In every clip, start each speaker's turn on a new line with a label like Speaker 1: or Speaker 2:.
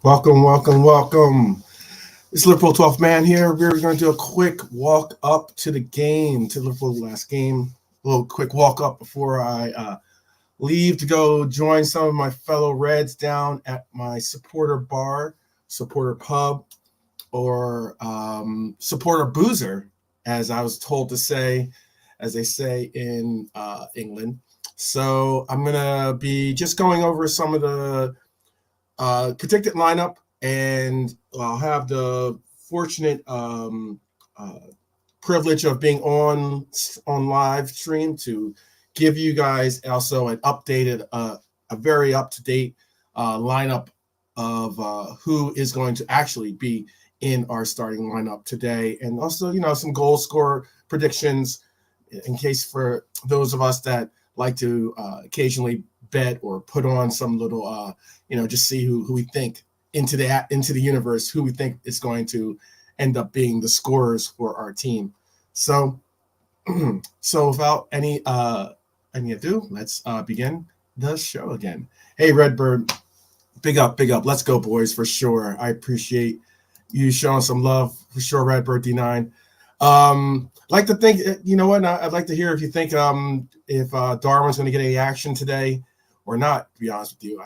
Speaker 1: Welcome, welcome, welcome. It's Liverpool 12th man here. We're going to do a quick walk up to the game, to Liverpool's last game. A little quick walk up before I leave to go join some of my fellow Reds down at my supporter bar, supporter pub, or supporter boozer, as I was told to say, as they say in England. So I'm going to be just going over some of the predicted lineup, and I'll have the fortunate uh, privilege of being on live stream to give you guys also an updated, a very up to date lineup of who is going to actually be in our starting lineup today, and also some goal scorer predictions in case for those of us that like to occasionally bet or put on some little just see who we think into the universe, who we think is going to end up being the scorers for our team. So so without any ado, let's begin the show again. Hey Redbird, big up, big up. Let's go, boys, for sure. I appreciate you showing some love for sure, Redbird D9. Like to think, you know what? I'd like to hear if you think if Darwin's going to get any action today or not. To be honest with you,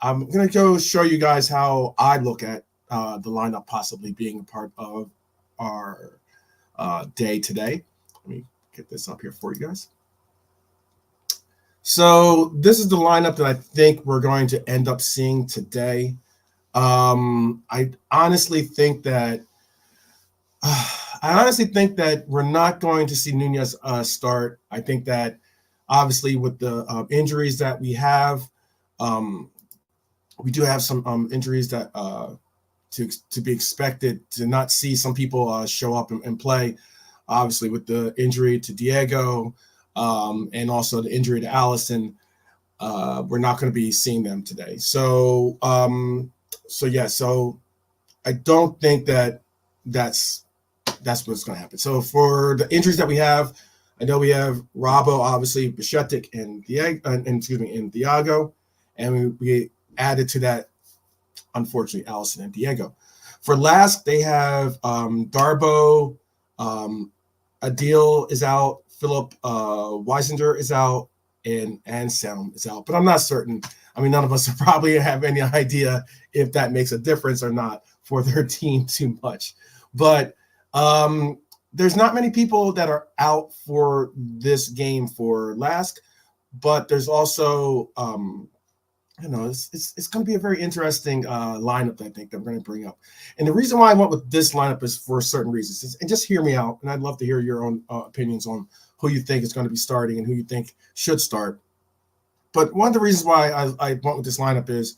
Speaker 1: I'm going to go show you guys how I look at the lineup possibly being a part of our day today. Let me get this up here for you guys. So this is the lineup that I think we're going to end up seeing today. I honestly think that we're not going to see Nunez start. I think that obviously with the injuries that we have, we do have some injuries that to be expected to not see some people show up and play. Obviously with the injury to Diego and also the injury to Allison, we're not going to be seeing them today. So I don't think that's what's going to happen. So for the injuries that we have, I know we have Robbo, obviously, Bichetic, and Thiago, and we added to that, unfortunately, Allison and Diego. For LASK, they have Darbo, Adil is out, Philip Weisinger is out, and Anselm is out. But I'm not certain. I mean, none of us probably have any idea if that makes a difference or not for their team too much. But there's not many people that are out for this game for LASK, but there's also it's going to be a very interesting lineup that I think that I'm going to bring up. And the reason why I went with this lineup is for certain reasons. And just hear me out, and I'd love to hear your own opinions on who you think is going to be starting and who you think should start. But one of the reasons why I went with this lineup is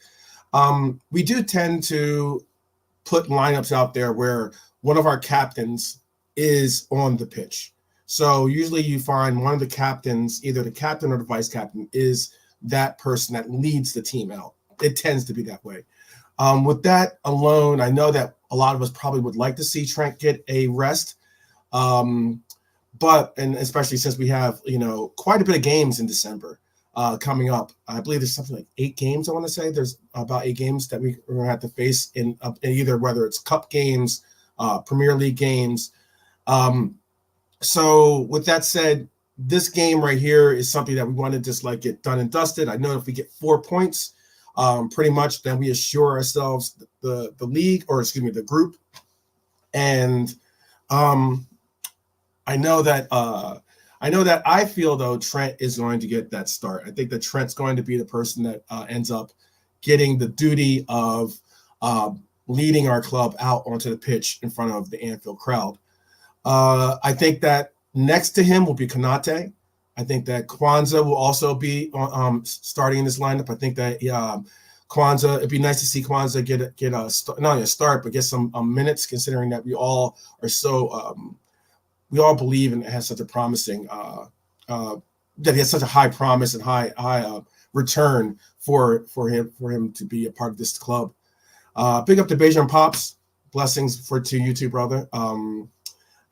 Speaker 1: we do tend to put lineups out there where one of our captains is on the pitch. So usually you find one of the captains, either the captain or the vice captain, is that person that leads the team out. It tends to be that way. With that alone, I know that a lot of us probably would like to see Trent get a rest. But especially since we have, quite a bit of games in December coming up. I believe there's something like 8 games, I want to say. There's about 8 games that we're going to have to face in either whether it's cup games, Premier League games. So with that said, this game right here is something that we want to just get done and dusted. I know if we get 4 points, pretty much, then we assure ourselves the league, or excuse me, the group. And I know that I feel though Trent is going to get that start. I think that Trent's going to be the person that ends up getting the duty of leading our club out onto the pitch in front of the Anfield crowd. I think that next to him will be Konate. I think that Kwanzaa will also be starting in this lineup. I think that Kwanzaa, it'd be nice to see Kwanzaa get not only a start, but get some minutes, considering that we all are so we all believe and has such a promising that he has such a high promise and high return for him to be a part of this club. Big up to Beijing Pops. Blessings to you too, brother.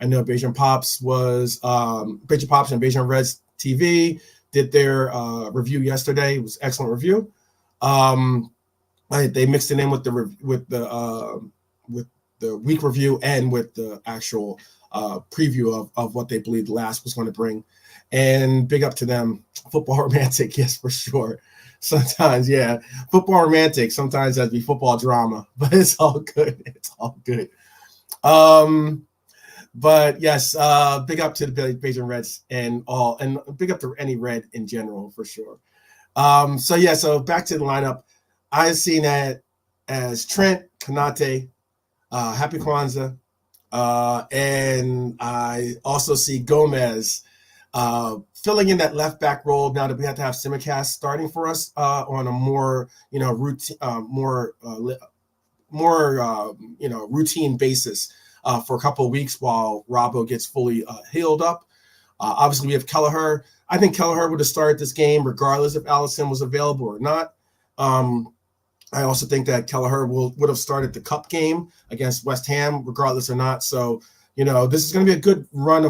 Speaker 1: I know Beijing Pops and Beijing Reds TV did their review yesterday. It was an excellent review. They mixed it in with the week review and with the actual preview of what they believe the LASK was going to bring. And big up to them. Football romantic, yes, for sure. Sometimes, yeah, football romantic. Sometimes that'd be football drama, but it's all good. It's all good. But yes, big up to the Beijing Reds and big up to any Red in general for sure. So back to the lineup. I've seen that as Trent, Konate, Happy Kwanzaa, and I also see Gomez filling in that left back role now that we have to have Simicast starting for us on a more routine, routine basis for a couple of weeks while Robbo gets fully healed up. Obviously, we have Kelleher. I think Kelleher would have started this game regardless if Allison was available or not. I also think that Kelleher would have started the cup game against West Ham regardless or not. So, this is going to be a good run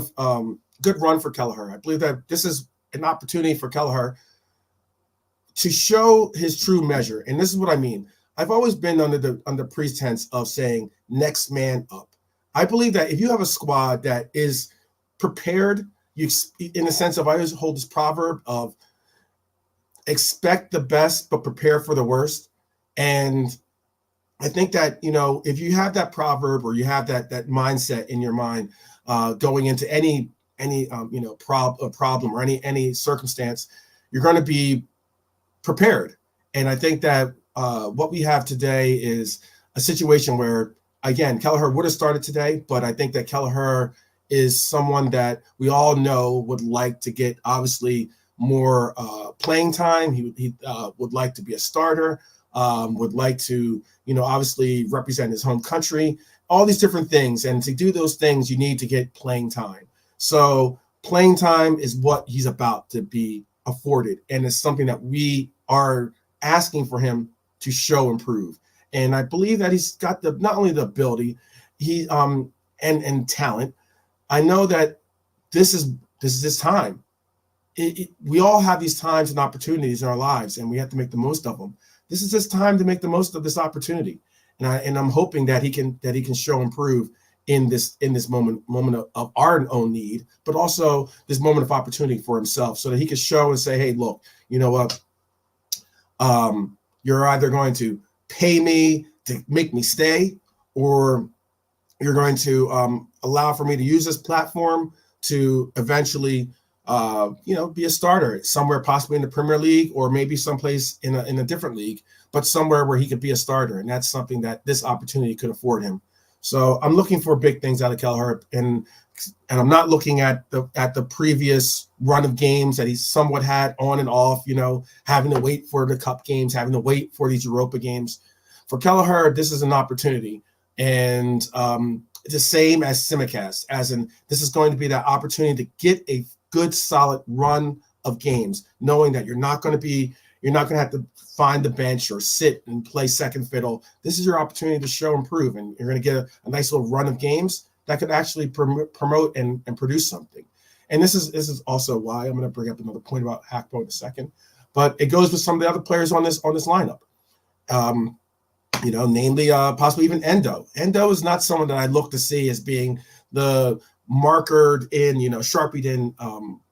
Speaker 1: for Kelleher. I believe that this is an opportunity for Kelleher to show his true measure. And this is what I mean. I've always been under pretense of saying next man up. I believe that if you have a squad that is prepared, in the sense of, I always hold this proverb of expect the best but prepare for the worst. And I think that, if you have that proverb or you have that mindset in your mind going into any problem or any circumstance, you're going to be prepared. And I think that what we have today is a situation where, again, Kelleher would have started today, but I think that Kelleher is someone that we all know would like to get, obviously, more playing time. He would like to be a starter, would like to, obviously represent his home country, all these different things. And to do those things, you need to get playing time. So playing time is what he's about to be afforded. And it's something that we are asking for him to show improve. And I believe that he's got not only the ability, and talent. I know that this is this time. We all have these times and opportunities in our lives, and we have to make the most of them. This is his time to make the most of this opportunity, and I'm hoping that he can show improve in this moment of our own need, but also this moment of opportunity for himself, so that he can show and say, hey, look, you know what? You're either going to pay me to make me stay, or you're going to allow for me to use this platform to eventually, be a starter somewhere, possibly in the Premier League, or maybe someplace in a different league, but somewhere where he could be a starter. And that's something that this opportunity could afford him. So I'm looking for big things out of Kelleher, and I'm not looking at the previous run of games that he's somewhat had on and off, having to wait for the cup games, having to wait for these Europa games. For Kelleher, this is an opportunity. And it's the same as Simicast, as in this is going to be that opportunity to get a good, solid run of games, knowing that you're not going to have to find the bench or sit and play second fiddle. This is your opportunity to show improve, and you're going to get a nice little run of games that could actually promote and produce something. And this is also why I'm going to bring up another point about Hackbo in a second, but it goes with some of the other players on this lineup. Namely, possibly even Endo. Endo is not someone that I look to see as being the markered in, sharpied in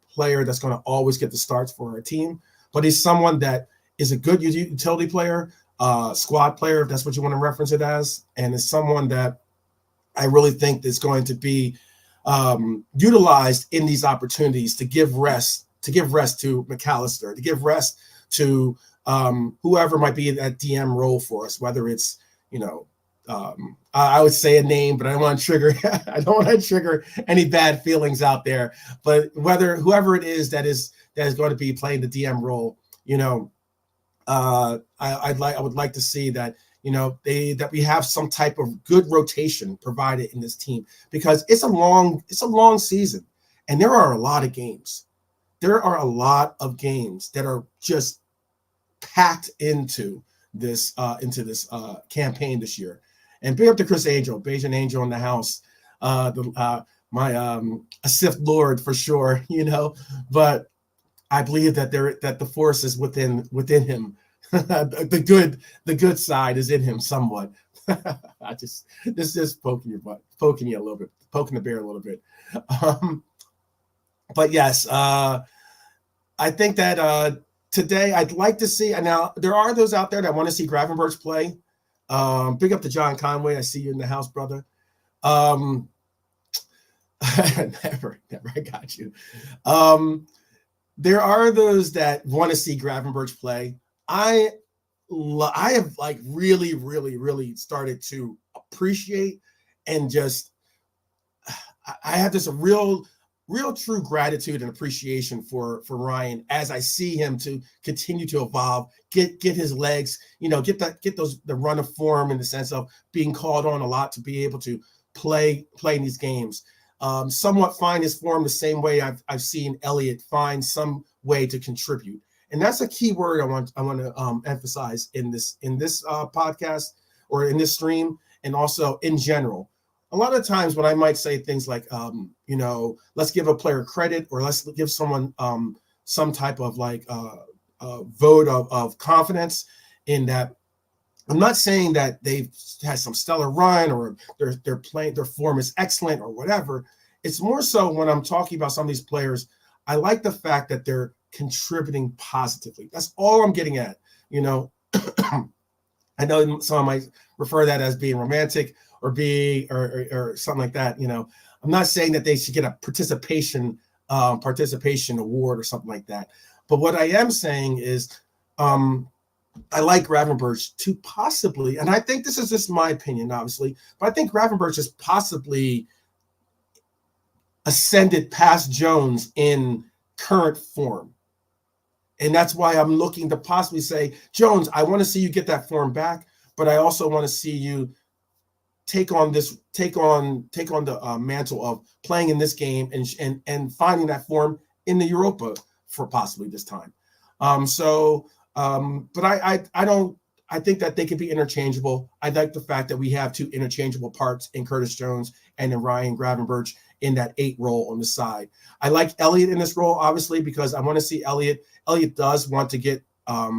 Speaker 1: player that's going to always get the starts for our team. But he's someone that is a good utility player, squad player, if that's what you want to reference it as, and is someone that I really think is going to be utilized in these opportunities to give rest to McAllister, to give rest to whoever might be in that DM role for us, whether it's, I would say a name, but I don't want to trigger any bad feelings out there. But whoever it is that is going to be playing the DM role, I would like to see that, that we have some type of good rotation provided in this team, because it's a long season, and there are a lot of games. There are a lot of games that are just packed into this campaign this year. And big up to Chris Angel, Bayesian Angel in the house, my a Sith Lord for sure, But I believe that the force is within him the good side is in him somewhat. This is poking your butt, poking you a little bit, poking the bear a little bit. But yes, I think that today I'd like to see. And now there are those out there that want to see Gravenberch play. Big up to John Conway. I see you in the house, brother. Never, I got you. There are those that want to see Gravenberch play. I have like really, really, really started to appreciate and just I have this real true gratitude and appreciation for Ryan as I see him to continue to evolve, get his legs, get the run of form in the sense of being called on a lot to be able to play in these games. Somewhat find his form the same way I've seen Elliott find some way to contribute. And that's a key word I want to emphasize in this podcast or in this stream, and also in general. A lot of times when I might say things like, let's give a player credit or let's give someone some type of like vote of confidence in that. I'm not saying that they've had some stellar run or their form is excellent or whatever. It's more so when I'm talking about some of these players, I like the fact that they're contributing positively. That's all I'm getting at. I know some might refer that as being romantic or being or something like that. I'm not saying that they should get a participation award or something like that. But what I am saying is I like Gravenberch to possibly, and I think this is just my opinion, obviously, but I think Gravenberch has possibly ascended past Jones in current form. And that's why I'm looking to possibly say, Jones, I want to see you get that form back, but I also want to see you take on the mantle of playing in this game and finding that form in the Europa for possibly this time. But I think that they could be interchangeable. I like the fact that we have two interchangeable parts in Curtis Jones and in Ryan Gravenberch in that 8 role on the side. I like Elliott in this role, obviously, because I want to see Elliott. Elliott does want to get I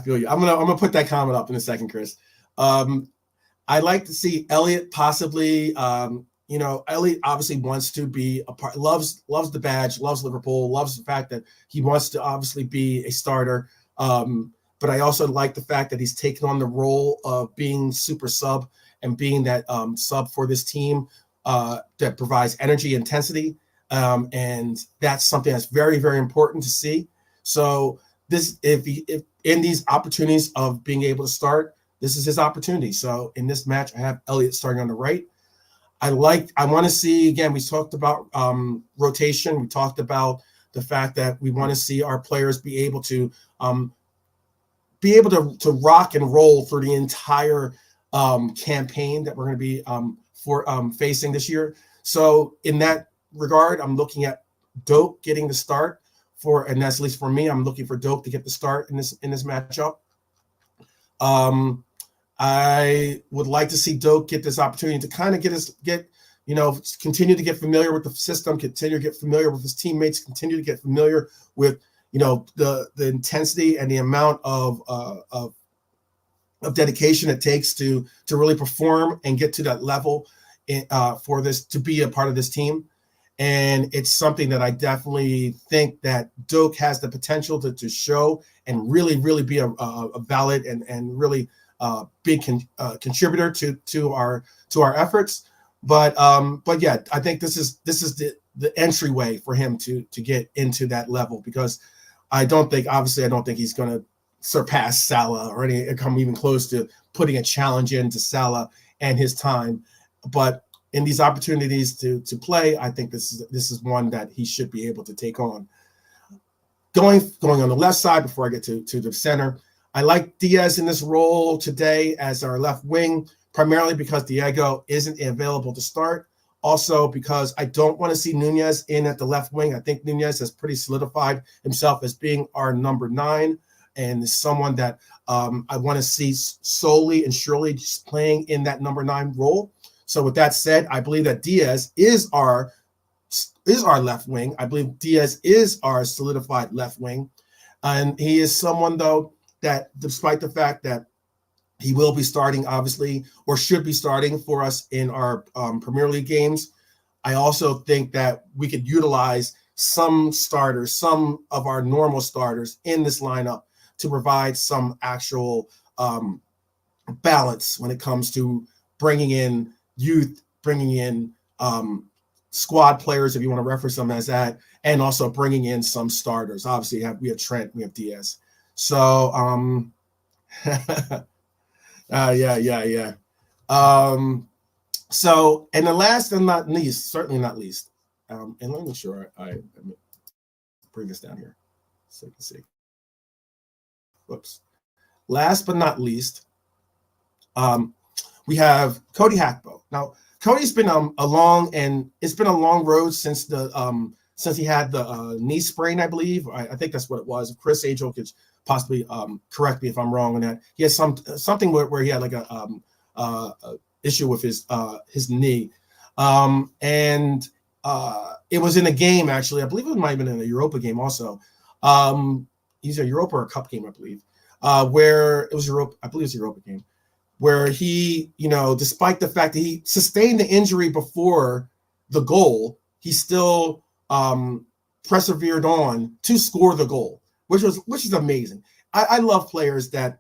Speaker 1: feel you. I'm gonna put that comment up in a second, Chris. I like to see Elliott possibly. Elliott obviously wants to be a part. Loves the badge. Loves Liverpool. Loves the fact that he wants to obviously be a starter. But I also like the fact that he's taken on the role of being super sub and being that sub for this team that provides energy, intensity, and that's something that's very, very important to see. So if in these opportunities of being able to start, this is his opportunity. So in this match, I have Elliott starting on the right. I want to see, again, we talked about rotation. We talked about the fact that we want to see our players be able to rock and roll through the entire campaign that we're going to be facing this year. So in that regard, I'm looking at Doak getting the start and that's at least for me, I'm looking for Doak to get the start in this matchup. I would like to see Doak get this opportunity to kind of continue to get familiar with the system, continue to get familiar with his teammates, continue to get familiar with, the intensity and the amount of dedication it takes to really perform and get to that level for this, to be a part of this team. And it's something that I definitely think that Doak has the potential to show and really, really be a valid and really big contributor to our efforts. But yeah, I think this is the entryway for him to get into that level, because I don't think he's going to surpass Salah or come even close to putting a challenge into Salah and his time. But in these opportunities to play, I think this is one that he should be able to take on. Going on the left side before I get to the center, I like Diaz in this role today as our left wing, primarily because Diego isn't available to start. Also because I don't want to see Nunez in at the left wing. I think Nunez has pretty solidified himself as being our number 9 and is someone that I want to see solely and surely just playing in that number 9 role. So with that said, I believe that Diaz is our left wing. I believe Diaz is our solidified left wing. And he is someone, though, that despite the fact that he will be starting, obviously, or should be starting for us in our Premier League games, I also think that we could utilize some starters, some of our normal starters in this lineup to provide some actual balance when it comes to bringing in youth, bringing in squad players, if you want to reference them as that, and also bringing in some starters. Obviously, we have Trent, we have Diaz. So, yeah. So, and the last and not least, certainly not least, and let me make sure I bring this down here so you can see. Whoops. Last but not least, we have Cody Hackbo. Now, Cody's been it's been a long road since he had the knee sprain, I believe. I think that's what it was. Chris Angel could possibly correct me if I'm wrong on that. He has something where he had like a issue with his knee, and it was in a game, actually. I believe it might have been in a Europa game also. Either Europa or a Cup game, I believe, where it was Europa. I believe it was a Europa game, where he, despite the fact that he sustained the injury before the goal, he still persevered on to score the goal, which is amazing. I love players that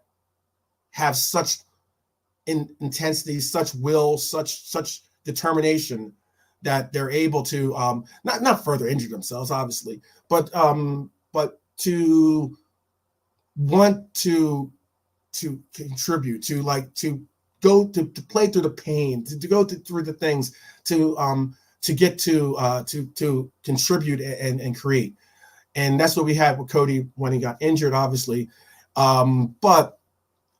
Speaker 1: have such intensity, such will, such determination that they're able to not further injure themselves, obviously, but to want to contribute, to go to play through the pain, to go through the things, to get to contribute and create. And that's what we had with Cody when he got injured, obviously. But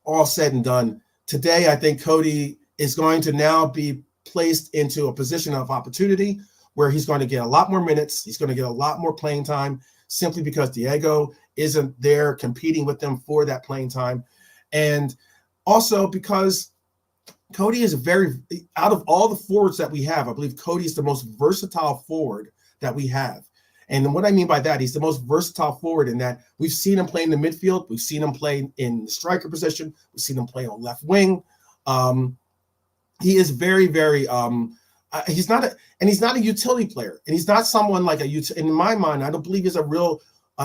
Speaker 1: all said and done, today I think Cody is going to now be placed into a position of opportunity where he's going to get a lot more minutes. He's going to get a lot more playing time simply because Diego isn't there competing with them for that playing time. And also because Cody is out of all the forwards that we have, I believe Cody is the most versatile forward that we have. And what I mean by that, he's the most versatile forward in that we've seen him play in the midfield. We've seen him play in the striker position. We've seen him play on left wing. He is very, very, he's not a utility player. And he's not someone like in my mind, I don't believe he's a real,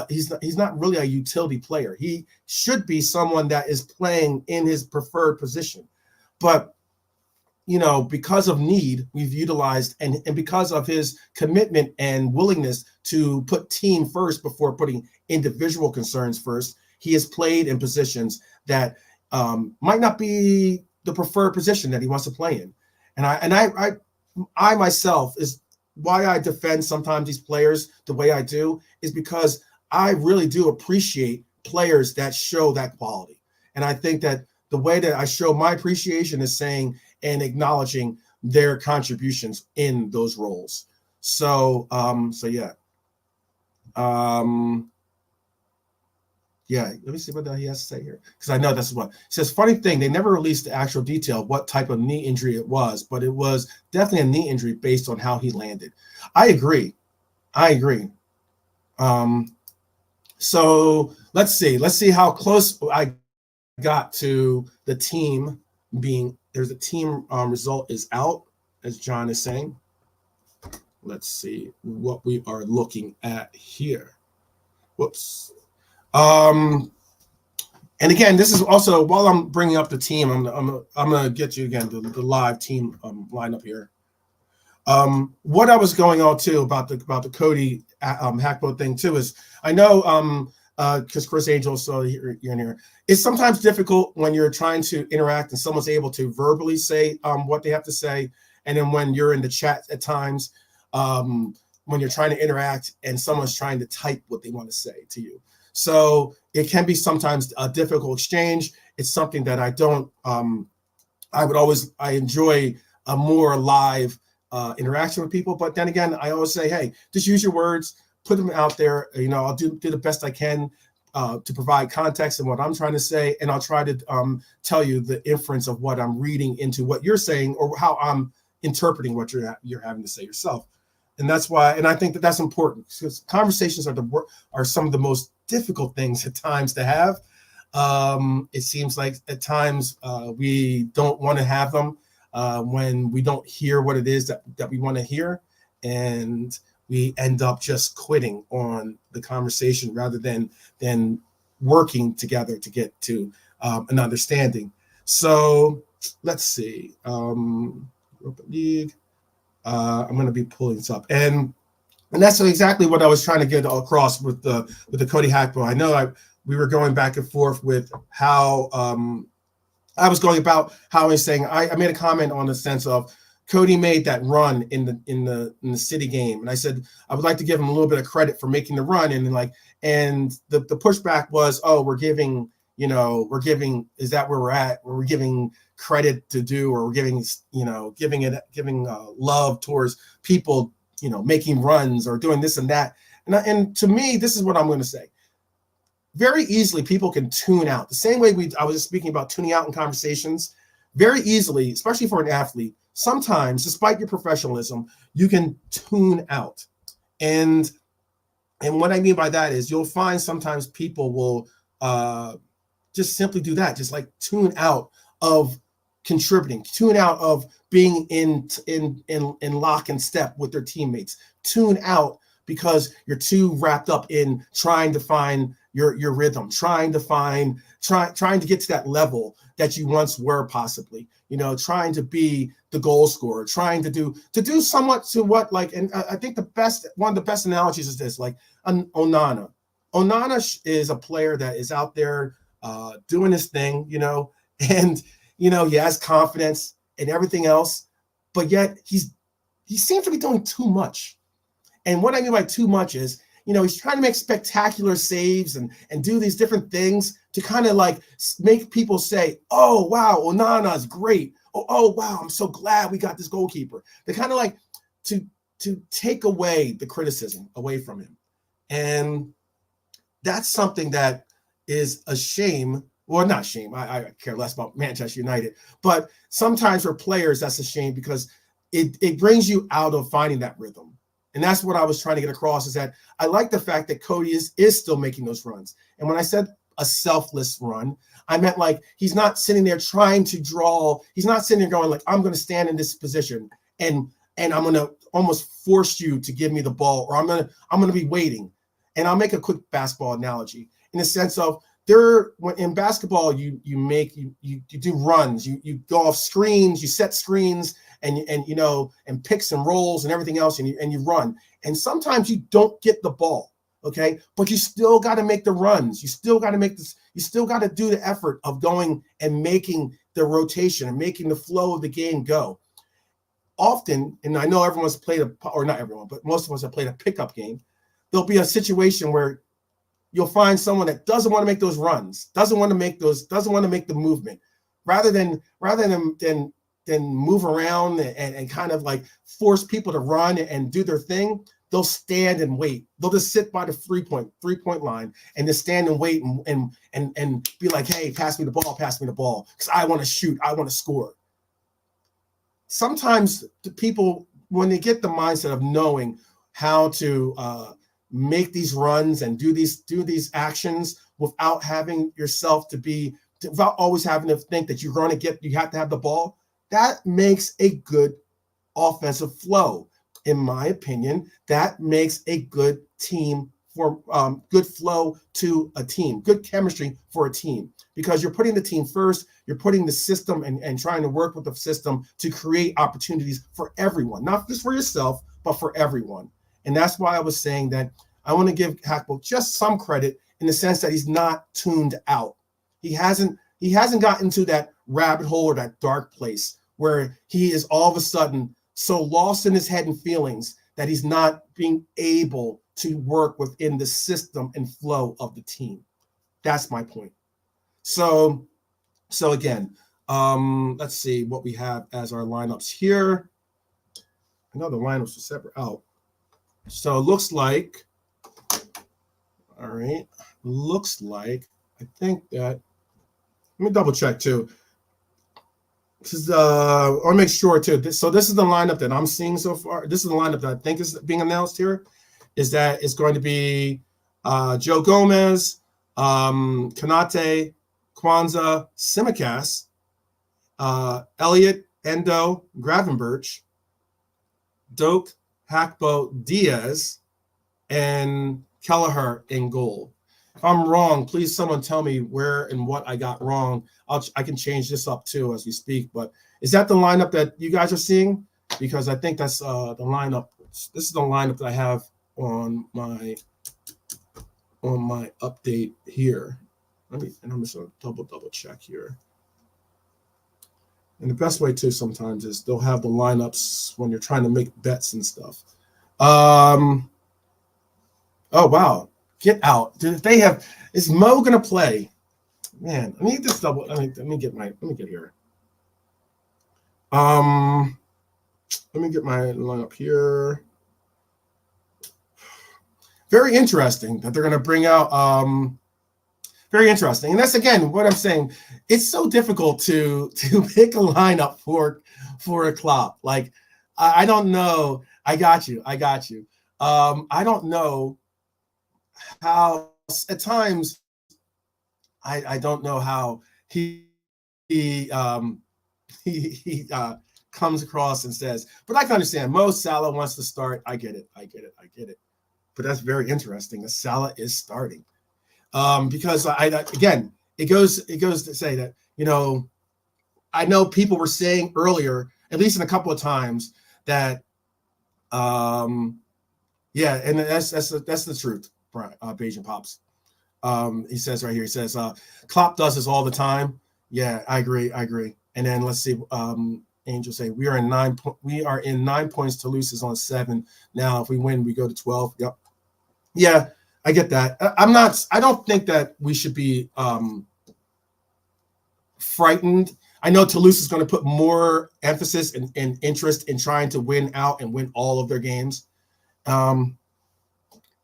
Speaker 1: he's not really a utility player. He should be someone that is playing in his preferred position. But, because of need, we've utilized, and because of his commitment and willingness to put team first before putting individual concerns first, he has played in positions that might not be the preferred position that he wants to play in. And I myself, is why I defend sometimes these players the way I do, is because I really do appreciate players that show that quality. And I think that the way that I show my appreciation is saying and acknowledging their contributions in those roles. So, yeah. Yeah, let me see what he has to say here, because I know this is what it says. Funny thing, they never released the actual detail of what type of knee injury it was, but it was definitely a knee injury based on how he landed. I agree. So let's see how close I got to the team being. There's a team result is out, as John is saying. Let's see what we are looking at here. Whoops. And again, this is also, while I'm bringing up the team, I'm gonna get you again the live team lineup here. What I was going on too about the Cody Hackbo thing too is, I know because Chris Angel, so you're in here, it's sometimes difficult when you're trying to interact and someone's able to verbally say what they have to say, and then when you're in the chat at times, when you're trying to interact and someone's trying to type what they want to say to you. So it can be sometimes a difficult exchange. It's something that I enjoy a more live interaction with people. But then again, I always say, hey, just use your words, put them out there. I'll do the best I can to provide context in what I'm trying to say. And I'll try to tell you the inference of what I'm reading into what you're saying, or how I'm interpreting what you're having to say yourself. And that's why, and I think that that's important because conversations are some of the most difficult things at times to have. It seems like at times we don't want to have them when we don't hear what it is that we want to hear, and we end up just quitting on the conversation rather than working together to get to an understanding. So let's see. Europa League. I'm going to be pulling this up, and that's exactly what I was trying to get across with the Cody Hackbo. I know we were going back and forth with how I was going about how I was saying I made a comment on the sense of Cody made that run in the City game, and I said I would like to give him a little bit of credit for making the run, and the pushback was, oh, we're giving is that where we're at? We're giving credit to do, or we're giving love towards people making runs or doing this and that, and to me, this is what I'm going to say. Very easily, people can tune out the same way I was just speaking about tuning out in conversations. Very easily, especially for an athlete, sometimes, despite your professionalism, you can tune out. And what I mean by that is you'll find sometimes people will just simply do that, just like tune out of contributing, tune out of being in lock and step with their teammates, tune out because you're too wrapped up in trying to find your rhythm, trying to get to that level that you once were, possibly, trying to be the goal scorer, trying to do somewhat to what, like, and I think one of the best analogies is this, like Onana. Onana is a player that is out there doing his thing, and he has confidence and everything else, but yet he seems to be doing too much. And what I mean by too much is, he's trying to make spectacular saves and do these different things to kind of like make people say, oh, wow, Onana's great. Oh, wow, I'm so glad we got this goalkeeper. They kind of like to take away the criticism away from him. And that's something that is a shame. Well, not shame. I care less about Manchester United. But sometimes for players, that's a shame because it brings you out of finding that rhythm. And that's what I was trying to get across, is that I like the fact that Cody is still making those runs. And when I said a selfless run, I meant like he's not sitting there trying to draw. He's not sitting there going like, I'm going to stand in this position and I'm going to almost force you to give me the ball, or I'm going to be waiting. And I'll make a quick basketball analogy in the sense of when in basketball you do runs, you go off screens, you set screens, and picks and rolls and everything else, and you run. And sometimes you don't get the ball, okay? But you still got to make the runs. You still got to make this. You still got to do the effort of going and making the rotation and making the flow of the game go. Often, and I know everyone's played or not everyone, but most of us have played a pickup game. There'll be a situation where you'll find someone that doesn't want to make those runs, doesn't want to make the movement, rather than move around and kind of like force people to run and do their thing. They'll stand and wait. They'll just sit by the three-point line and just stand and wait and be like, hey, pass me the ball, because I want to shoot, I want to score. Sometimes the people, when they get the mindset of knowing how to make these runs and do these actions without having yourself without always having to think that you have to have the ball, that makes a good offensive flow. In my opinion, that makes a good team for good flow to a team, good chemistry for a team, because you're putting the team first, you're putting the system and trying to work with the system to create opportunities for everyone, not just for yourself, but for everyone. And that's why I was saying that I want to give Hackbo just some credit in the sense that he's not tuned out. He hasn't gotten to that rabbit hole or that dark place where he is all of a sudden so lost in his head and feelings that he's not being able to work within the system and flow of the team. That's my point. So again, let's see what we have as our lineups here. I know the lineups are separate out. So it looks like, all right, I think that, let me double check too. This is I want to make sure too. So this is the lineup that I'm seeing so far. This is the lineup that I think is being announced here. Is that it's going to be Joe Gomez, Konate, Kwanzaa, Simicast, Elliott, Endo, Gravenberch, Doak, Hackbo, Diaz, and Kelleher in goal. If I'm wrong, please someone tell me where and what I got wrong. I can change this up too as we speak. But is that the lineup that you guys are seeing? Because I think that's the lineup. This is the lineup that I have on my update here. And I'm just gonna double check here. And the best way too sometimes is they'll have the lineups when you're trying to make bets and stuff. Oh wow. Get out. They have. Is Mo gonna play? Man, I need this double. Let me get here. Let me get my lineup here. Very interesting that they're gonna bring out. Very interesting, and that's again what I'm saying. It's so difficult to pick a lineup for a Klopp. Like I don't know. I got you. I don't know how at times I don't know how he comes across and says, but I can understand. Mo Salah wants to start. I get it. But that's very interesting that Salah is starting because again it goes to say that I know people were saying earlier, at least in a couple of times, that and that's the truth. Beijing Pops. He says right here, he says, Klopp does this all the time. Yeah, I agree. And then let's see, Angel say, we are in 9 points. Toulouse is on 7. Now, if we win, we go to 12. Yep. Yeah, I get that. I don't think that we should be frightened. I know Toulouse is going to put more emphasis and interest in trying to win out and win all of their games.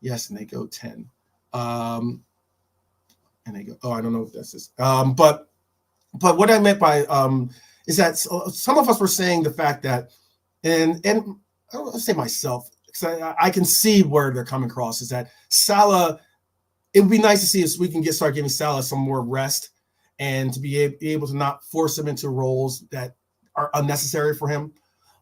Speaker 1: Yes, and they go 10. And they go, I don't know if that's this. But what I meant by is that some of us were saying the fact that, and I'll say myself, because I can see where they're coming across, is that Salah, it would be nice to see if we can start giving Salah some more rest and to be able to not force him into roles that are unnecessary for him.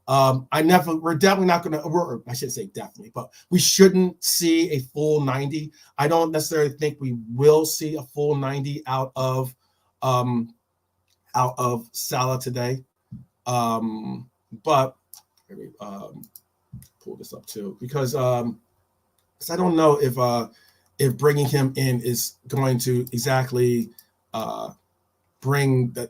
Speaker 1: We're definitely not going to, I shouldn't say definitely, but we shouldn't see a full 90. I don't necessarily think we will see a full 90 out of Salah today. But let me pull this up too, because I don't know if bringing him in is going to exactly bring the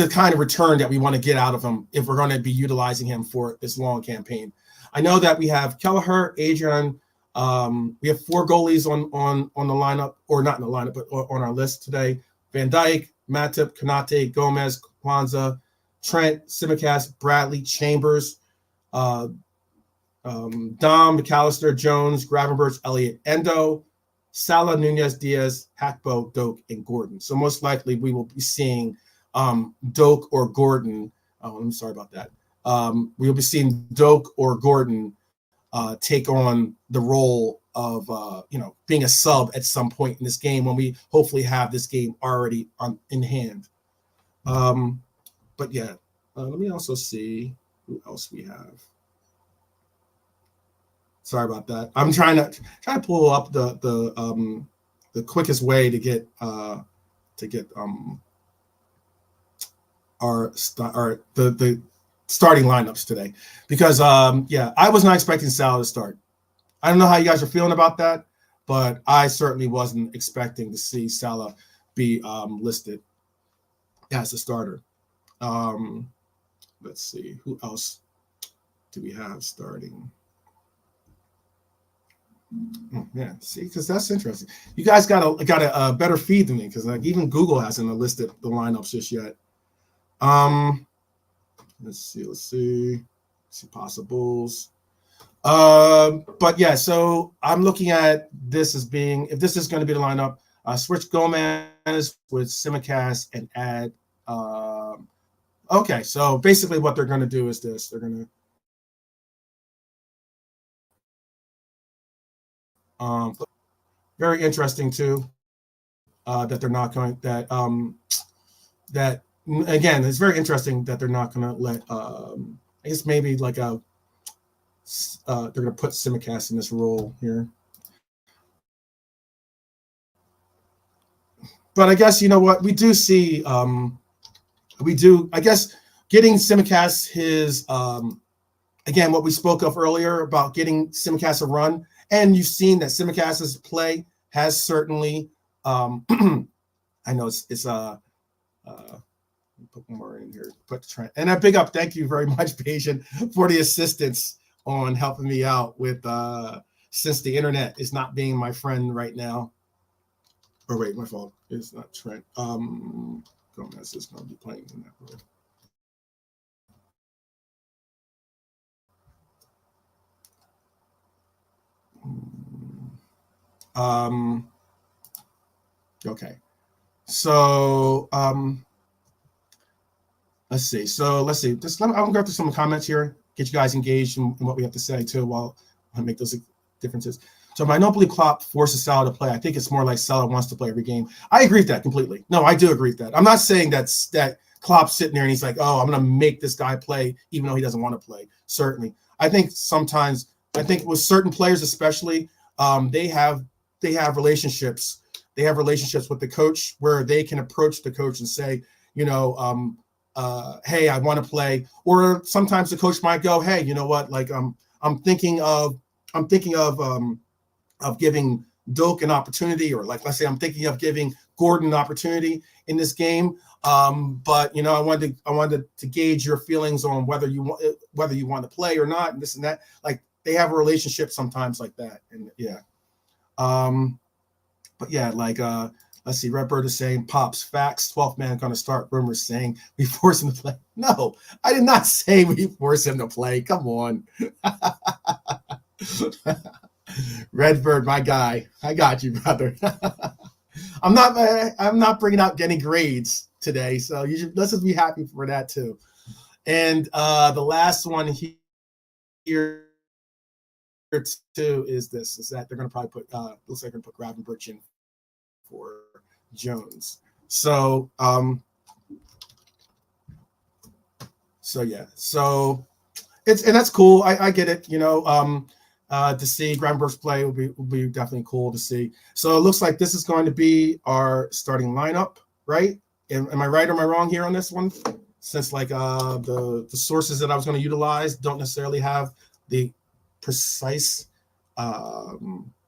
Speaker 1: kind of return that we want to get out of him if we're going to be utilizing him for this long campaign. I know that we have Kelleher, Adrian. We have 4 goalies on the lineup, or not in the lineup, but on our list today. Van Dijk, Matip, Konate, Gomez, Kwanzaa, Trent, Simicast, Bradley, Chambers, Dom, McAllister, Jones, Gravenberch, Elliott, Endo, Salah, Nunez, Diaz, Hackbo, Doak, and Gordon. So most likely we will be seeing Doak or Gordon. Oh, I'm sorry about that. We'll be seeing Doak or Gordon take on the role of being a sub at some point in this game when we hopefully have this game already in hand. But yeah, let me also see who else we have. Sorry about that. I'm trying to pull up the quickest way to get our the starting lineups today, because I was not expecting Salah to start. I don't know how you guys are feeling about that, but I certainly wasn't expecting to see Salah be listed as a starter. Let's see, who else do we have starting? Yeah, see, because that's interesting. You guys got a better feed than me, because like even Google hasn't listed the lineups just yet. Let's see possibles. But yeah, so I'm looking at this as being, if this is going to be the lineup, switch Gomez with Simicast and add Okay, so basically what they're going to do is this. They're going to very interesting too, that they're not going that again, it's very interesting that they're not going to let I guess maybe like a they're going to put Simicast in this role here. But I guess you know what we do see. I guess getting Simicast his again what we spoke of earlier about getting Simicast a run, and you've seen that Simicast's play has certainly. I know it's put more in here. Put the trend and a big up. Thank you very much, Patient, for the assistance on helping me out with since the internet is not being my friend right now. Or wait, my fault. It's not Trent. Gomez is going to be playing in that role. Okay. So let's see. I'm going to go through some comments here, get you guys engaged in what we have to say too while I make those differences. So I don't believe Klopp forces Salah to play. I think it's more like Salah wants to play every game. I agree with that completely. No, I do agree with that. I'm not saying that Klopp's sitting there and he's like, oh, I'm going to make this guy play even though he doesn't want to play. Certainly. I think sometimes, with certain players especially, they have relationships. They have relationships with the coach where they can approach the coach and say, you know, hey, I want to play. Or sometimes the coach might go, hey, you know what? Like, I'm thinking of giving Doak an opportunity, or like, let's say I'm thinking of giving Gordon an opportunity in this game. But you know, I wanted to gauge your feelings on whether you want to play or not, and this and that. Like, they have a relationship sometimes like that. And yeah. But yeah, like let's see, Redbird is saying Pops facts, 12th man gonna start. Rumors saying we force him to play. No, I did not say we force him to play. Come on. Redbird, my guy. I got you, brother. I'm not bringing out any grades today, so let's just be happy for that too. And the last one here too is that they're going to probably put looks like they're going to put Gravenberch in for Jones. So yeah, so and that's cool. I get it. You know, to see Gravenberch play will be definitely cool to see. So it looks like this is going to be our starting lineup, right? Am I right or am I wrong here on this one? Since like the sources that I was going to utilize don't necessarily have the precise lineup.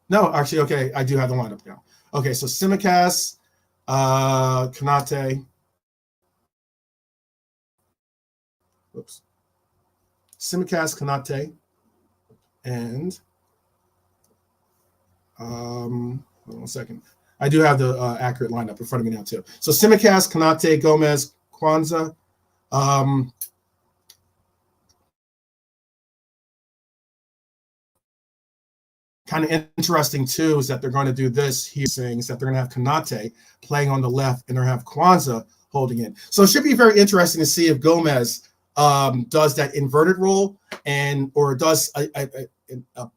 Speaker 1: No, actually, okay, I do have the lineup now. Okay, so Simicast, Konate. Oops. Simicast, Konate, and hold on 1 second. I do have the accurate lineup in front of me now too. So Simicast, Konate, Gomez, Kwanzaa. Kind of interesting too is that they're going to do this here, saying is that they're going to have Konate playing on the left and they're going to have Kwanzaa holding in. So it should be very interesting to see if Gomez does that inverted role or does a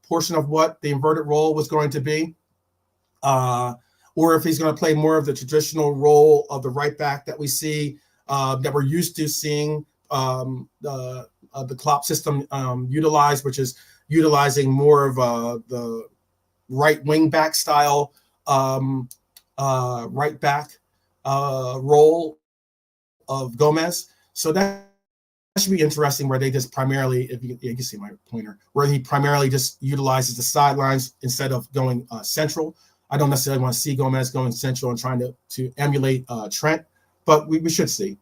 Speaker 1: portion of what the inverted role was going to be, or if he's going to play more of the traditional role of the right back that we see that we're used to seeing the Klopp system utilized, which is utilizing more of the right wing back style right back role of Gomez. So that should be interesting, where they just primarily, if you can see my pointer, where he primarily just utilizes the sidelines instead of going central. I don't necessarily want to see Gomez going central and trying to emulate Trent, but we should see.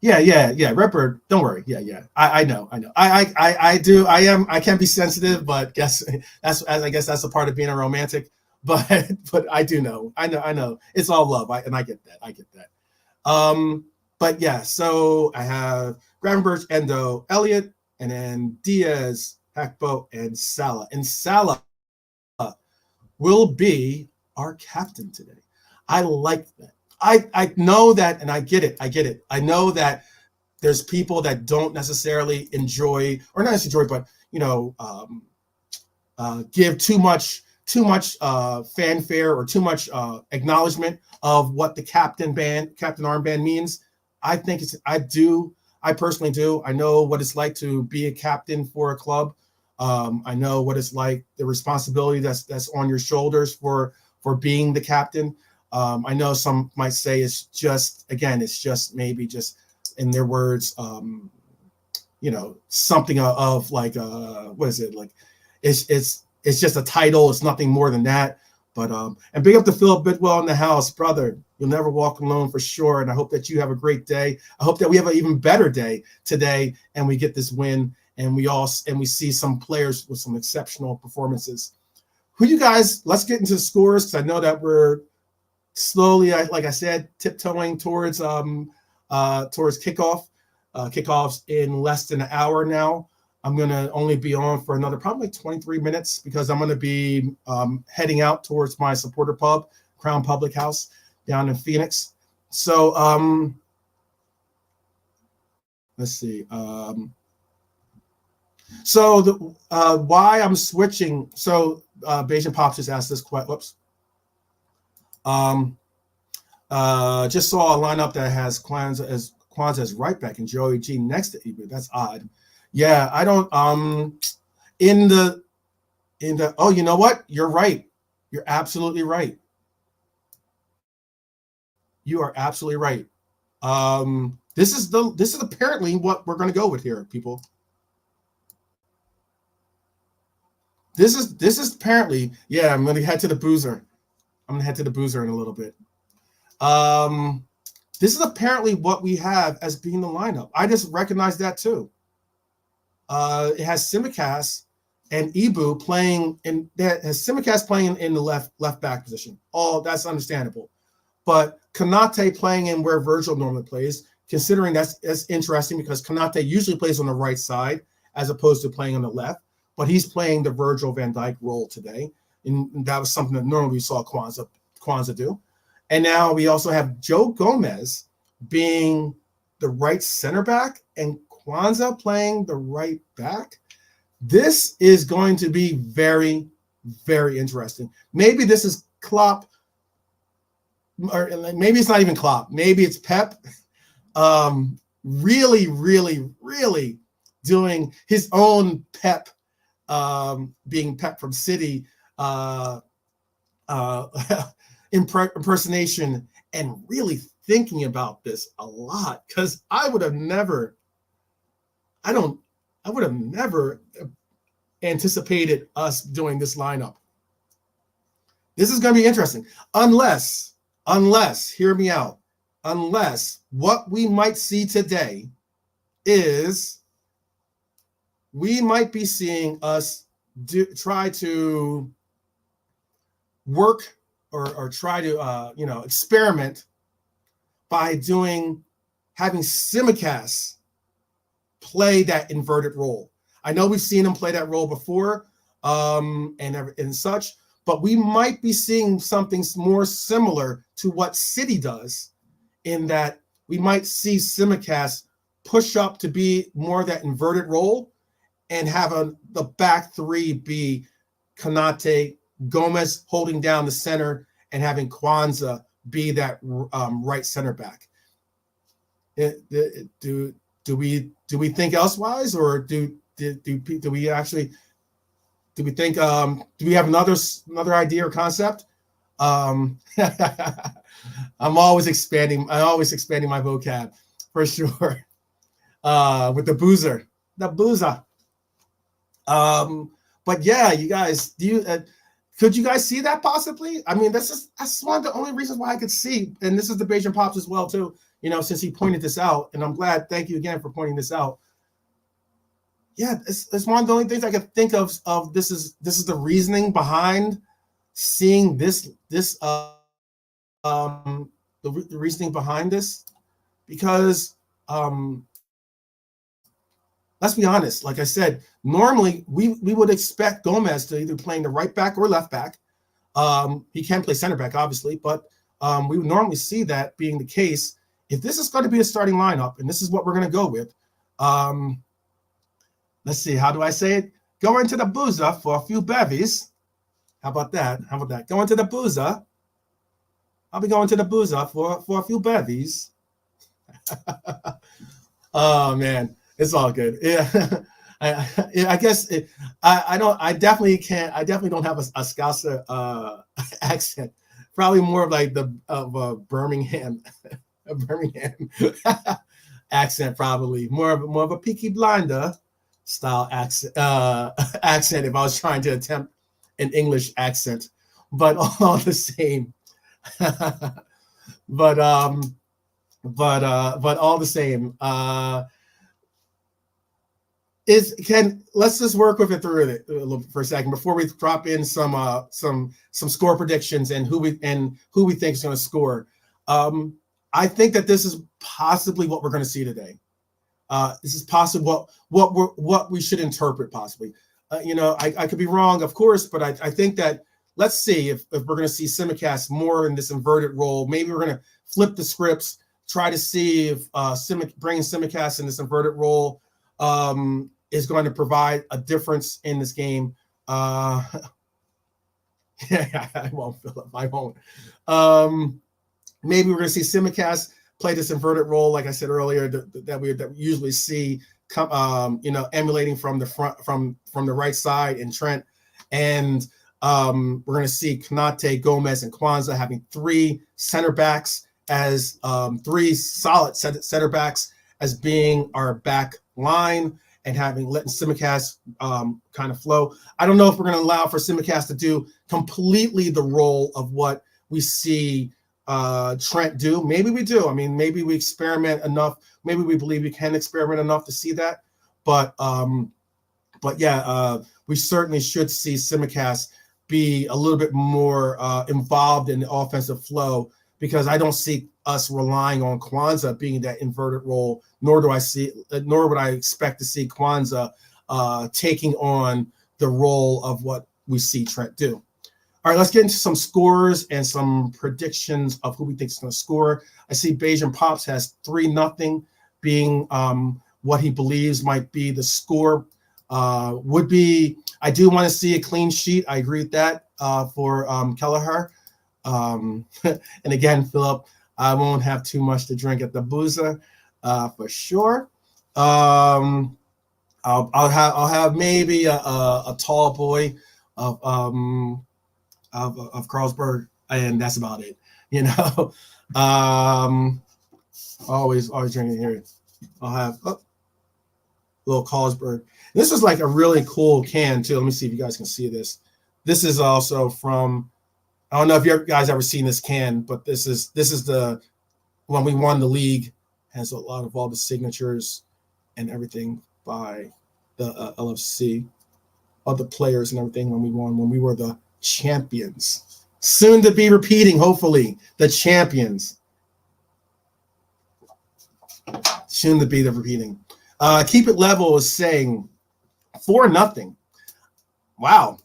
Speaker 1: Yeah. Redbird, don't worry. Yeah. I know. I do. I can be sensitive, but guess that's a part of being a romantic. But I do know. I know. It's all love. I get that. But yeah. So I have Gravenberch, Endo, Elliott, and then Diaz, Hakpo, and Salah. And Salah will be our captain today. I like that. I know that, and I get it. I know that there's people that don't necessarily enjoy, or not necessarily enjoy, but give too much fanfare or too much acknowledgement of what the captain armband means. I personally do. I know what it's like to be a captain for a club. I know what it's like, the responsibility that's on your shoulders for being the captain. I know some might say it's just maybe just, in their words, something of like, what is it? Like, it's just a title. It's nothing more than that. But and big up to Philip Bidwell in the house, brother. You'll never walk alone for sure. And I hope that you have a great day. I hope that we have an even better day today, and we get this win, and we see some players with some exceptional performances. Let's get into the scores, because I know that we're slowly, like I said, tiptoeing towards kickoff. Kickoff's in less than an hour now. I'm going to only be on for another probably 23 minutes, because I'm going to be heading out towards my supporter pub, Crown Public House, down in Phoenix. So let's see. So why I'm switching. So Bayesian Pops just asked this question. Whoops. Just saw a lineup that has Kwanzaa as right back and Joey G next to Ibu. That's odd. Yeah, I don't in the oh, you know what? You're right. You're absolutely right. You are absolutely right. This is apparently what we're going to go with here, people. This is apparently, yeah, I'm going to head to the boozer. I'm going to head to the boozer in a little bit. This is apparently what we have as being the lineup. I just recognized that too. It has Tsimikas and Ibu playing in that, has Tsimikas playing in the left back position. Oh, that's understandable. But Konate playing in where Virgil normally plays, considering that's interesting, because Konate usually plays on the right side as opposed to playing on the left. But he's playing the Virgil van Dijk role today. And that was something that normally we saw Kwanzaa do. And now we also have Joe Gomez being the right center back and Kwanzaa playing the right back. This is going to be very, very interesting. Maybe this is Klopp, or maybe it's not even Klopp. Maybe it's Pep really, really, really doing his own Pep, being Pep from City impersonation, and really thinking about this a lot, because I would have never anticipated us doing this lineup. This is going to be interesting, unless, hear me out, unless what we might see today is we might be seeing us try to work or try to experiment by having Tsimikas play that inverted role. I know we've seen him play that role before, and such, but we might be seeing something more similar to what City does, in that we might see Tsimikas push up to be more that inverted role, and have the back three be Konate, Gomez holding down the center, and having Kwanzaa be that right center back. Do we think elsewise, or do we actually think do we have another idea or concept? I'm always expanding my vocab, for sure. With the boozer. But yeah, you guys, could you guys see that possibly? I mean, that's one of the only reasons why I could see, and this is the Bayesian Pops as well too, since he pointed this out, and I'm glad, thank you again for pointing this out. Yeah, it's one of the only things I could think of this is the reasoning behind seeing the reasoning behind this, because let's be honest, like I said, normally we would expect Gomez to either playing the right back or left back, He can play center back, obviously, but we would normally see that being the case. If this is going to be a starting lineup, and this is what we're going to go with, let's see, how do I say it? Go into the boozer for a few bevies. How about that? Go into the boozer. I'll be going to the boozer for a few bevies. Oh man, it's all good. Yeah, I guess I definitely don't have a Scouser accent. Probably more of like of a Birmingham accent. Probably more of a Peaky Blinder style accent. Accent if I was trying to attempt an English accent, but all the same. but all the same. Let's just work with it through it for a second before we drop in some score predictions and who we think is going to score. I think that this is possibly what we're going to see today. This is possibly what we should interpret possibly. I could be wrong, of course, but I think that let's see if we're going to see Simicast more in this inverted role. Maybe we're going to flip the scripts, try to see if bringing Simicast in this inverted role is going to provide a difference in this game. Yeah, I won't, Philip. I won't. Maybe we're going to see Simicast play this inverted role, like I said earlier, that we usually see, emulating from the front, from the right side in Trent, and we're going to see Konate, Gomez, and Kwanzaa having three center backs as three solid center backs as being our back line, and letting Simicast kind of flow. I don't know if we're going to allow for Simicast to do completely the role of what we see Trent do. Maybe we do. I mean, maybe we experiment enough. Maybe we believe we can experiment enough to see that. But yeah, we certainly should see Simicast be a little bit more involved in the offensive flow, because I don't see us relying on Kwanzaa being that inverted role, nor would I expect to see Kwanzaa taking on the role of what we see Trent do. All right, let's get into some scores and some predictions of who we think is going to score. I see Bajan Pops has 3-0 being what he believes might be the score. I do want to see a clean sheet. I agree with that for Kelleher. And again, Philip, I won't have too much to drink at the boozer for sure. I'll have maybe a tall boy of Carlsberg, and that's about it. Always drinking here. I'll have a little Carlsberg. This is like a really cool can too. Let me see if you guys can see this. This is also from, I don't know if you guys ever seen this can, but this is the when we won the league. Has a lot of all the signatures and everything by the LFC, all the players and everything when we won, when we were the champions. Soon to be repeating, hopefully, the champions. Soon to be the repeating. Keep It Level is saying 4-0. Wow.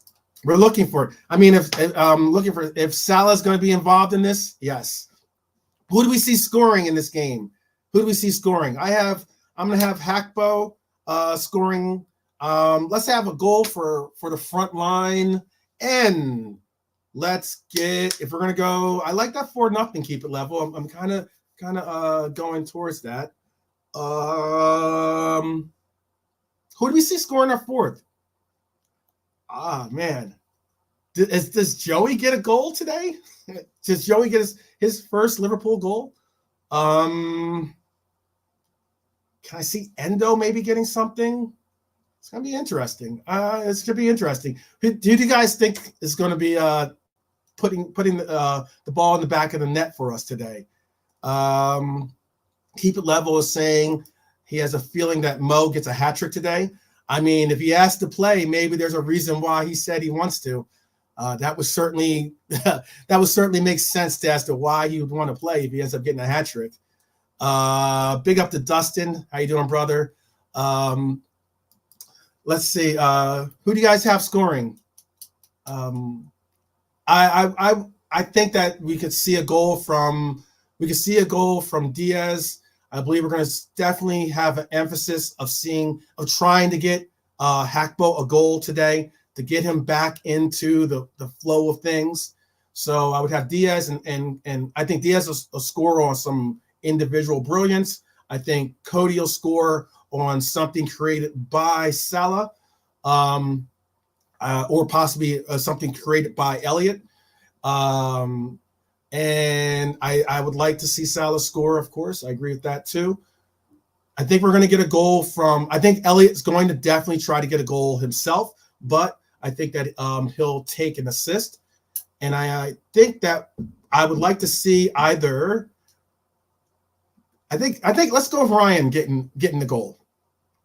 Speaker 1: We're looking for, I mean, if Salah's going to be involved in this, yes. Who do we see scoring in this game? Who do we see scoring? I'm going to have Hackbo scoring. Let's have a goal for the front line, and let's get, if we're going to go, I like that 4-0 Keep It Level. I'm kind of going towards that. Who do we see scoring our fourth? Man. Does Joey get a goal today? Does Joey get his first Liverpool goal? Can I see Endo maybe getting something? It's going to be interesting. It's going to be interesting. Who do you guys think is going to be putting the ball in the back of the net for us today? Keep It Level is saying he has a feeling that Mo gets a hat trick today. I mean, if he has to play, maybe there's a reason why he said he wants to. That would certainly make sense as to why he would want to play if he ends up getting a hat trick. Big up to Dustin. How you doing, brother? Let's see. Who do you guys have scoring? I think that we could see a goal from Diaz. I believe we're going to definitely have an emphasis of trying to get Hackbo a goal today to get him back into the flow of things. So I would have Diaz, and I think Diaz will score on some individual brilliance. I think Cody will score on something created by Salah, or possibly something created by Elliott. And I would like to see Salah score, of course. I agree with that too. I think we're going to get a goal I think Elliott's going to definitely try to get a goal himself, but I think that he'll take an assist. And I think that I would like to see either. I think let's go with Ryan getting the goal.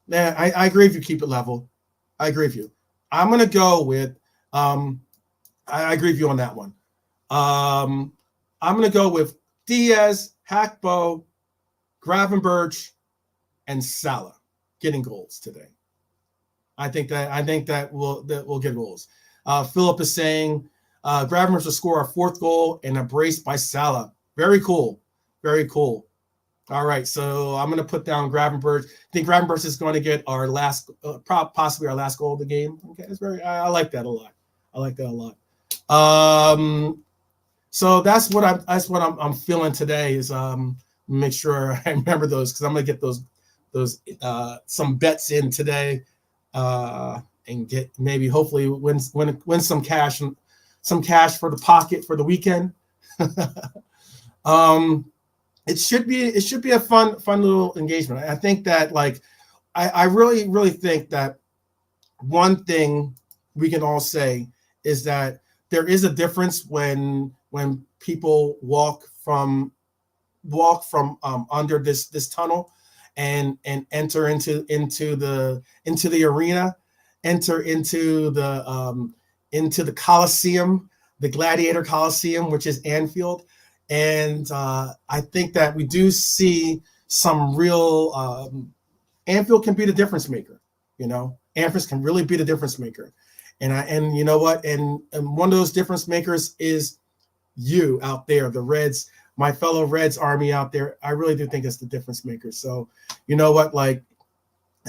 Speaker 1: Yeah, I agree if you keep it level. I agree with you. I'm going to go with. I agree with you on that one. I'm going to go with Diaz, Hackbo, Gravenberch, and Salah getting goals today. I think that we'll get goals. Philip is saying Gravenberch will score our 4th goal and a brace by Salah. Very cool. Very cool. All right, so I'm going to put down Gravenberch. I think Gravenberch is going to get our possibly our last goal of the game. Okay, that's I like that a lot. I like that a lot. So that's what I'm feeling today is make sure I remember those, because I'm gonna get those some bets in today and get maybe hopefully win some cash for the pocket for the weekend. It should be a fun little engagement. I think that I really think that one thing we can all say is that there is a difference when people walk from under this tunnel and enter into the arena, enter into the Coliseum, the Gladiator Coliseum, which is Anfield. And I think that we do see some real Anfield can be the difference maker. Anfield can really be the difference maker. And you know what? And one of those difference makers is you out there, the Reds, my fellow Reds army out there. I really do think it's the difference maker. So you know what? I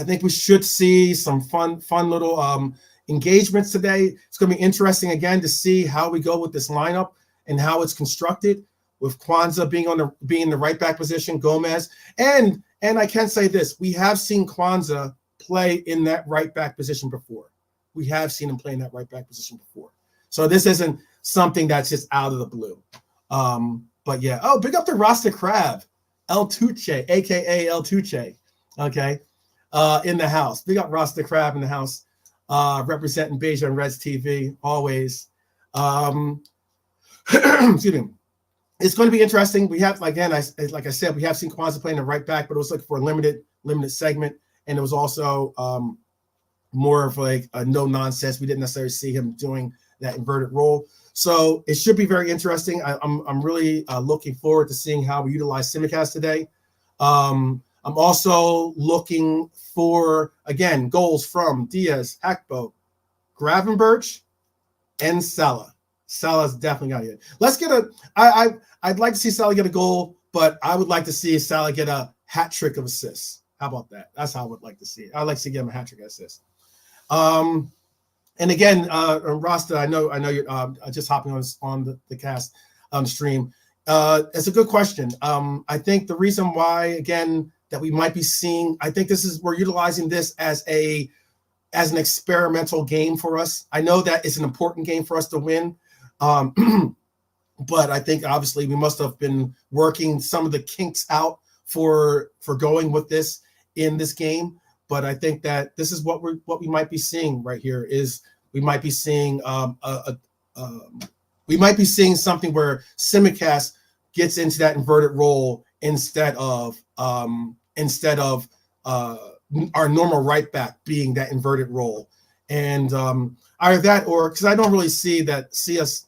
Speaker 1: think we should see some fun little engagements today. It's going to be interesting again to see how we go with this lineup and how it's constructed, with Kwanzaa being in the right back position, Gomez, and I can say this: we have seen Kwanzaa play in that right back position before. We have seen him play in that right back position before. So this isn't something that's just out of the blue. But yeah. Oh, big up to Rasta Crab, El Tuche, aka El Tuche. Okay. In the house. Big up Rasta Crab in the house. Representing Beja and Reds TV always. Excuse me. It's going to be interesting. We have, again, like I said, we have seen Kwanzaa playing the right back, but it was for a limited segment, and it was also more of a no nonsense. We didn't necessarily see him doing that inverted role, so it should be very interesting. I'm really looking forward to seeing how we utilize Simicast today. I'm also looking for, again, goals from Diaz, Hackbo, Gravenberch, and Salah. Salah's definitely got it. Let's get I'd like to see Salah get a goal, but I would like to see Salah get a hat trick of assists. How about that? That's how I would like to see it. I'd like to see him a hat trick of assists. And again, Rasta, I know you're just hopping on the cast stream. It's a good question. I think the reason why, again, that we might be seeing, I think we're utilizing this as an experimental game for us. I know that it's an important game for us to win. But I think obviously we must have been working some of the kinks out for going with this in this game. But I think that this is what we might be seeing right here is we might be seeing something where Simicast gets into that inverted role instead of our normal right back being that inverted role. And either that, or because I don't really see us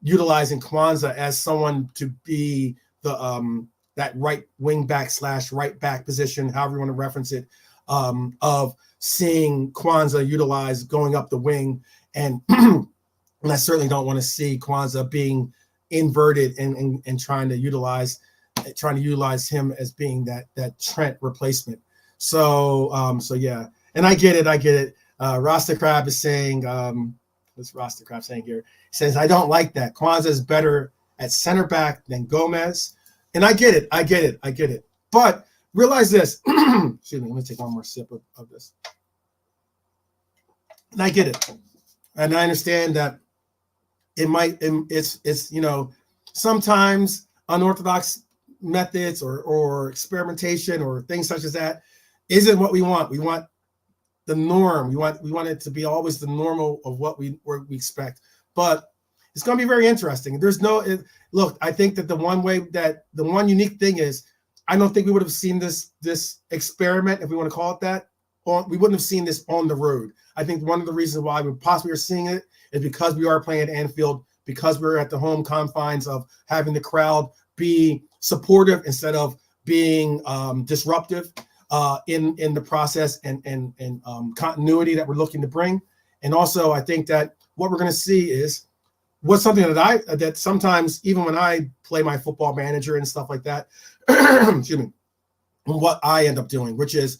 Speaker 1: utilizing Kwanzaa as someone to be the that right wing back / right back position, however you want to reference it, of seeing Kwanzaa utilized going up the wing and And I certainly don't want to see Kwanzaa being inverted and trying to utilize him as being that Trent replacement. So yeah, and I get it. Rasta Crab is saying, what's Rasta Crab saying here? He says, I don't like that. Kwanzaa is better at center back than Gomez. And I get it. But realize this. Excuse me, let me take one more sip of this. And I get it. And I understand that it's sometimes unorthodox methods or experimentation or things such as that isn't what we want. We want the norm. We want it to be always the normal of what we expect. But it's going to be very interesting. Look, I think that the one unique thing is, I don't think we would have seen this experiment, if we want to call it that, we wouldn't have seen this on the road. I think one of the reasons why we possibly are seeing it is because we are playing at Anfield, because we're at the home confines of having the crowd be supportive instead of being disruptive in the process and continuity that we're looking to bring. And also, I think that what we're going to see is what's something that sometimes, even when I play my football manager and stuff like that, excuse me, what I end up doing, which is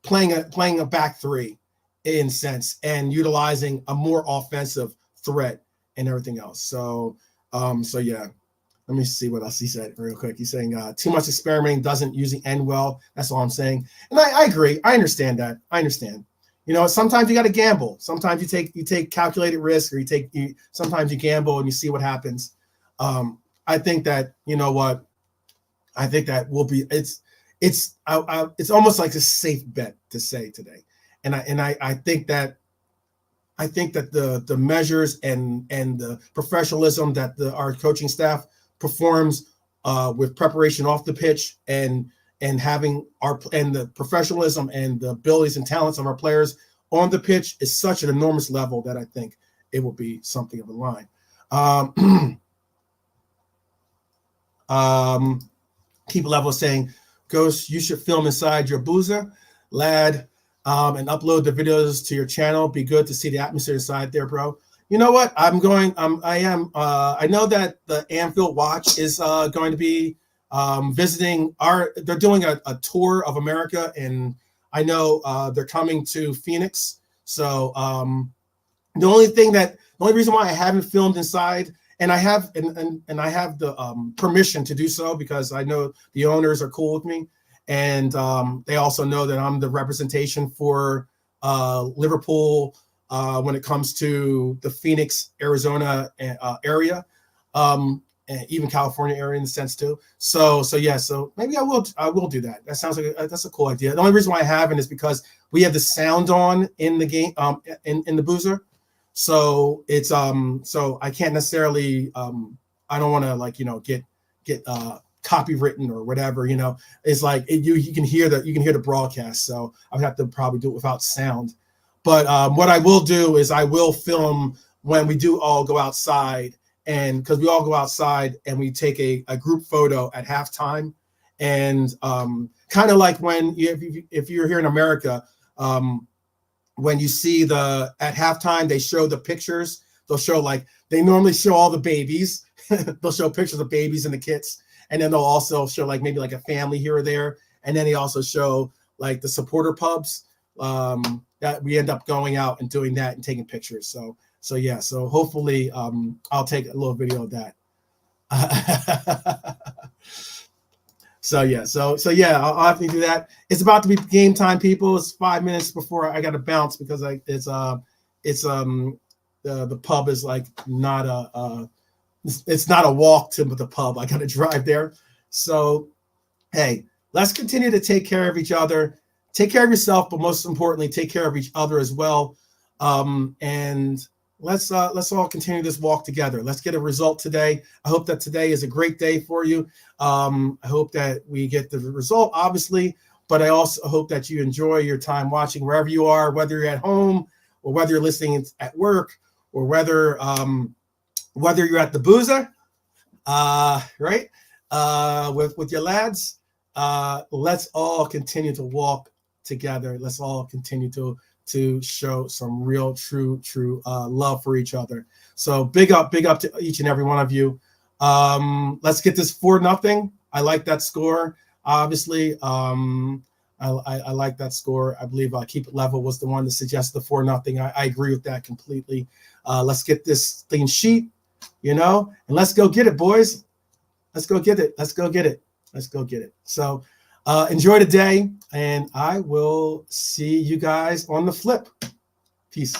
Speaker 1: playing a back three in sense and utilizing a more offensive threat and everything else. So yeah. Let me see what else he said real quick. He's saying too much experimenting doesn't usually end well. That's all I'm saying. And I agree. I understand that. I understand. Sometimes you got to gamble. Sometimes you take calculated risk, or sometimes you gamble and you see what happens. I think that, what? I think that will be, it's almost like a safe bet to say today. And I think that the measures and the professionalism that our coaching staff performs with preparation off the pitch and having the professionalism and the abilities and talents of our players on the pitch is such an enormous level that I think it will be something of a line. Keep level saying, Ghost, you should film inside your boozer, lad, and upload the videos to your channel. Be good to see the atmosphere inside there, bro. You know what? I know that the Anfield Watch is going to be visiting they're doing a tour of America, and I know they're coming to Phoenix. So the only reason why I haven't filmed inside, and I have the permission to do so, because I know the owners are cool with me, and they also know that I'm the representation for Liverpool when it comes to the Phoenix, Arizona area, and even California area in the sense too. So yeah. So maybe I will do that. That sounds like that's a cool idea. The only reason why I haven't is because we have the sound on in the game, in the boozer. So it's so I can't necessarily I don't want to get copywritten or whatever. It's like you can hear the broadcast. So I would have to probably do it without sound. But what I will do is I will film when we do all go outside, and because we all go outside and we take a group photo at halftime, and kind of like when if you're here in America, when you see at halftime they show the pictures. They'll show they normally show all the babies. They'll show pictures of babies and the kids, and then they'll also show maybe a family here or there, and then they also show the supporter pubs. That we end up going out and doing that and taking pictures. So yeah. So hopefully I'll take a little video of that. So yeah. So yeah, I'll have to do that. It's about to be game time, people. It's 5 minutes before I got to bounce because the pub is it's not a walk to the pub. I got to drive there. So hey, let's continue to take care of each other. Take care of yourself, but most importantly, take care of each other as well. And let's all continue this walk together. Let's get a result today. I hope that today is a great day for you. I hope that we get the result, obviously, but I also hope that you enjoy your time watching wherever you are, whether you're at home or whether you're listening at work or whether you're at the boozer, right? With your lads. Let's all continue to walk together. Let's all continue to to show some real, true love for each other. So big up to each and every one of you. Let's get this 4-0. I like that score. Obviously, I like that score. I believe Keep It Level was the one that suggested the 4-0. I agree with that completely. Let's get this clean sheet, and let's go get it, boys. Let's go get it. Let's go get it. Let's go get it. So enjoy the day, and I will see you guys on the flip. Peace.